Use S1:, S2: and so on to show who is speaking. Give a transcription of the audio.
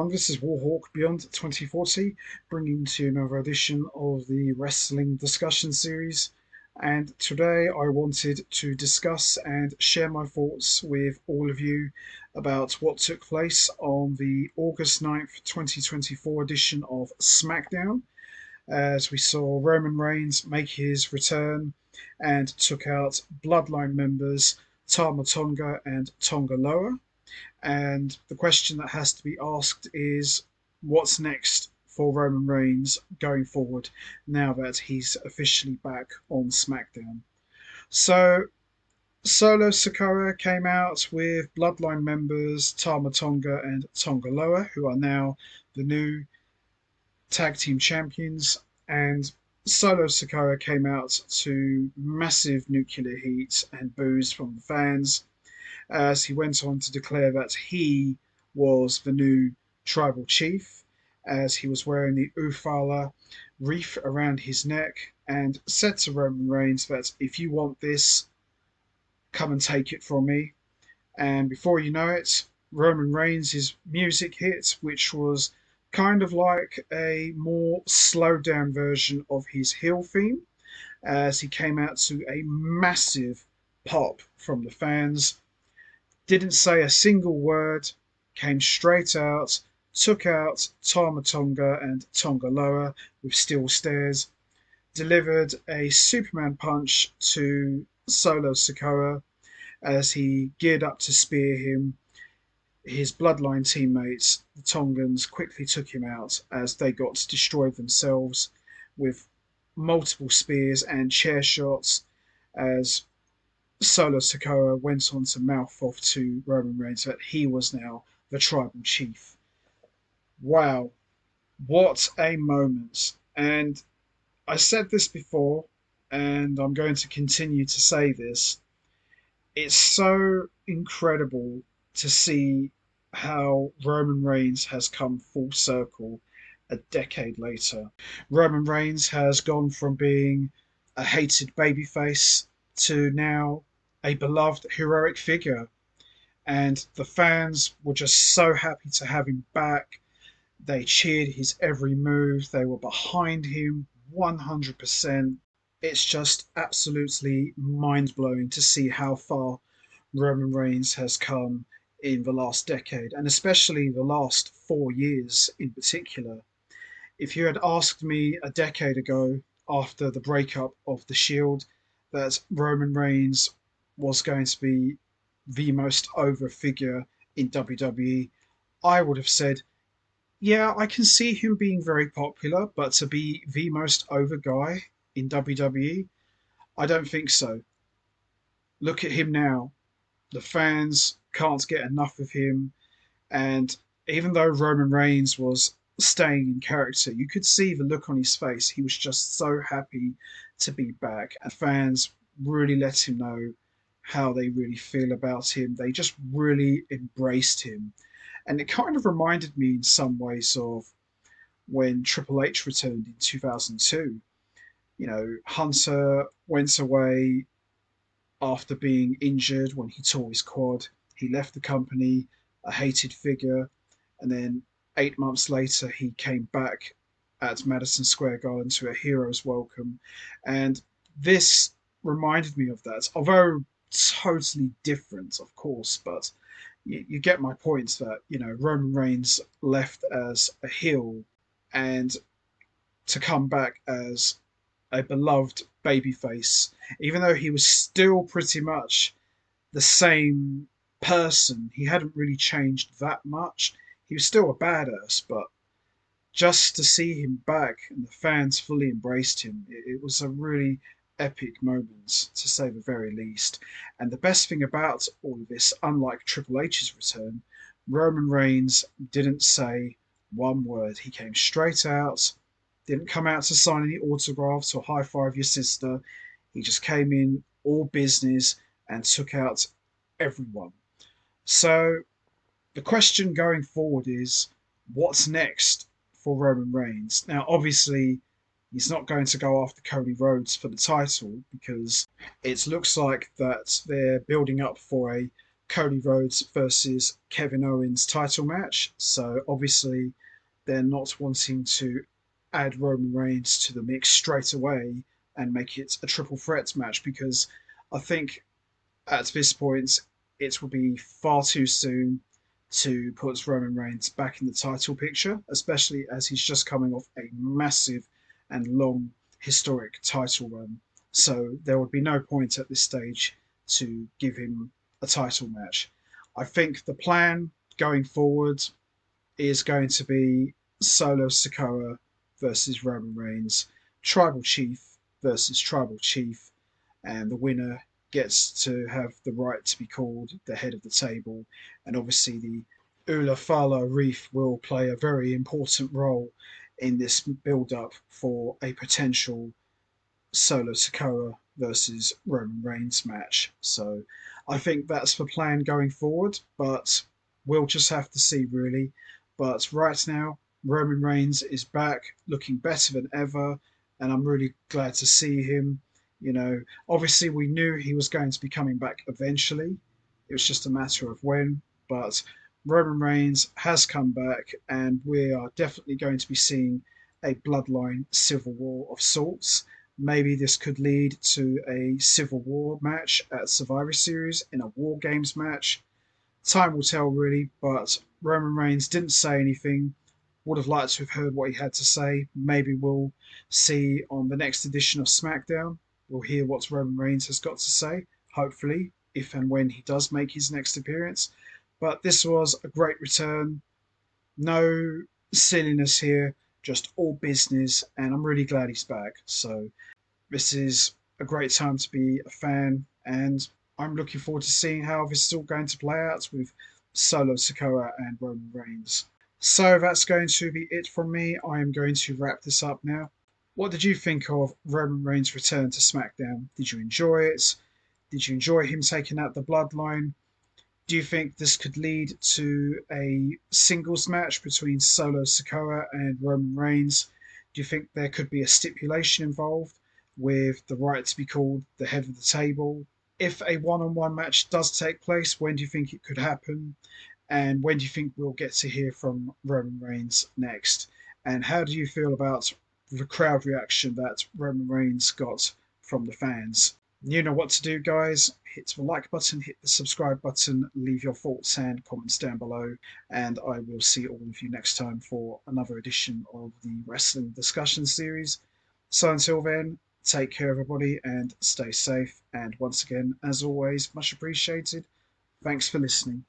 S1: everyone, this is Warhawk Beyond 2040, bringing to you another edition of the Wrestling Discussion Series. And today I wanted to discuss and share my thoughts with all of you about what took place on the August 9th, 2024 edition of Smackdown, as we saw Roman Reigns make his return and took out Bloodline members Tama Tonga and Tonga Loa. And the question that has to be asked is what's next for Roman Reigns going forward now that he's officially back on SmackDown? So, Solo Sikoa came out with Bloodline members Tama Tonga and Tonga Loa, who are now the new tag team champions. And Solo Sikoa came out to massive nuclear heat and boos from the fans, as he went on to declare that he was the new tribal chief, as he was wearing the Ufala wreath around his neck, and said to Roman Reigns that if you want this, come and take it from me. And before you know it, Roman Reigns' music hit, which was kind of like a more slowed down version of his heel theme, as he came out to a massive pop from the fans. Didn't say a single word, came straight out, took out Tama Tonga and Tonga Loa with steel stares, delivered a Superman punch to Solo Sikoa as he geared up to spear him. His Bloodline teammates, the Tongans, quickly took him out as they got destroyed themselves with multiple spears and chair shots, as Solo Sikoa went on to mouth off to Roman Reigns that he was now the tribal chief. Wow, what a moment. And I said this before, and I'm going to continue to say this. It's so incredible to see how Roman Reigns has come full circle a decade later. Roman Reigns has gone from being a hated babyface to now a beloved heroic figure, and the fans were just so happy to have him back. They cheered his every move, they were behind him 100%. It's just absolutely mind-blowing to see how far Roman Reigns has come in the last decade, and especially the last 4 years in particular. If you had asked me a decade ago, after the breakup of the Shield, that Roman Reigns was going to be the most over figure in WWE, I would have said, yeah, I can see him being very popular, but to be the most over guy in WWE, I don't think so. Look at him now. The fans can't get enough of him, and even though Roman Reigns was staying in character, you could see the look on his face. He was just so happy to be back, and fans really let him know how they really feel about him. They just really embraced him. And it kind of reminded me in some ways of when Triple H returned in 2002. You know, Hunter went away after being injured when he tore his quad. He left the company, a hated figure, and then 8 months later he came back at Madison Square Garden to a hero's welcome. And this reminded me of that, although totally different, of course, but you get my point that, you know, Roman Reigns left as a heel and to come back as a beloved babyface, even though he was still pretty much the same person. He hadn't really changed that much. He was still a badass, but just to see him back and the fans fully embraced him, it was a really epic moment, to say the very least. And the best thing about all of this, unlike Triple H's return, Roman Reigns didn't say one word. He came straight out, didn't come out to sign any autographs or high five your sister. He just came in all business and took out everyone. So the question going forward is, what's next for Roman Reigns? Now, obviously, he's not going to go after Cody Rhodes for the title, because it looks like that they're building up for a Cody Rhodes versus Kevin Owens title match. So obviously they're not wanting to add Roman Reigns to the mix straight away and make it a triple threat match, because I think at this point it will be far too soon to put Roman Reigns back in the title picture, especially as he's just coming off a massive and long historic title run. So there would be no point at this stage to give him a title match. I think the plan going forward is going to be Solo Sikoa versus Roman Reigns, Tribal Chief versus Tribal Chief, and the winner gets to have the right to be called the head of the table. And obviously, the Ula Fala Reef will play a very important role in this build up for a potential Solo Sikoa versus Roman Reigns match. So I think that's the plan going forward, but we'll just have to see, really. But right now, Roman Reigns is back looking better than ever, and I'm really glad to see him. Obviously, we knew he was going to be coming back eventually. It was just a matter of when. But Roman Reigns has come back, and we are definitely going to be seeing a Bloodline civil war of sorts. Maybe this could lead to a Civil War match at Survivor Series in a War Games match. Time will tell, really, but Roman Reigns didn't say anything. Would have liked to have heard what he had to say. Maybe we'll see on the next edition of Smackdown. We'll hear what Roman Reigns has got to say, hopefully, if and when he does make his next appearance. But this was a great return. No silliness here, just all business, and I'm really glad he's back. So this is a great time to be a fan, and I'm looking forward to seeing how this is all going to play out with Solo Sikoa and Roman Reigns. So that's going to be it from me. I am going to wrap this up now. What did you think of Roman Reigns' return to SmackDown? Did you enjoy it? Did you enjoy him taking out the Bloodline? Do you think this could lead to a singles match between Solo Sikoa and Roman Reigns? Do you think there could be a stipulation involved with the right to be called the head of the table? If a one-on-one match does take place, when do you think it could happen? And when do you think we'll get to hear from Roman Reigns next? And how do you feel about the crowd reaction that Roman Reigns got from the fans? You know what to do, guys. Hit the like button, hit the subscribe button, leave your thoughts and comments down below, and I will see all of you next time for another edition of the Wrestling Discussion Series. So until then, take care, everybody, and stay safe. And once again, as always, much appreciated. Thanks for listening.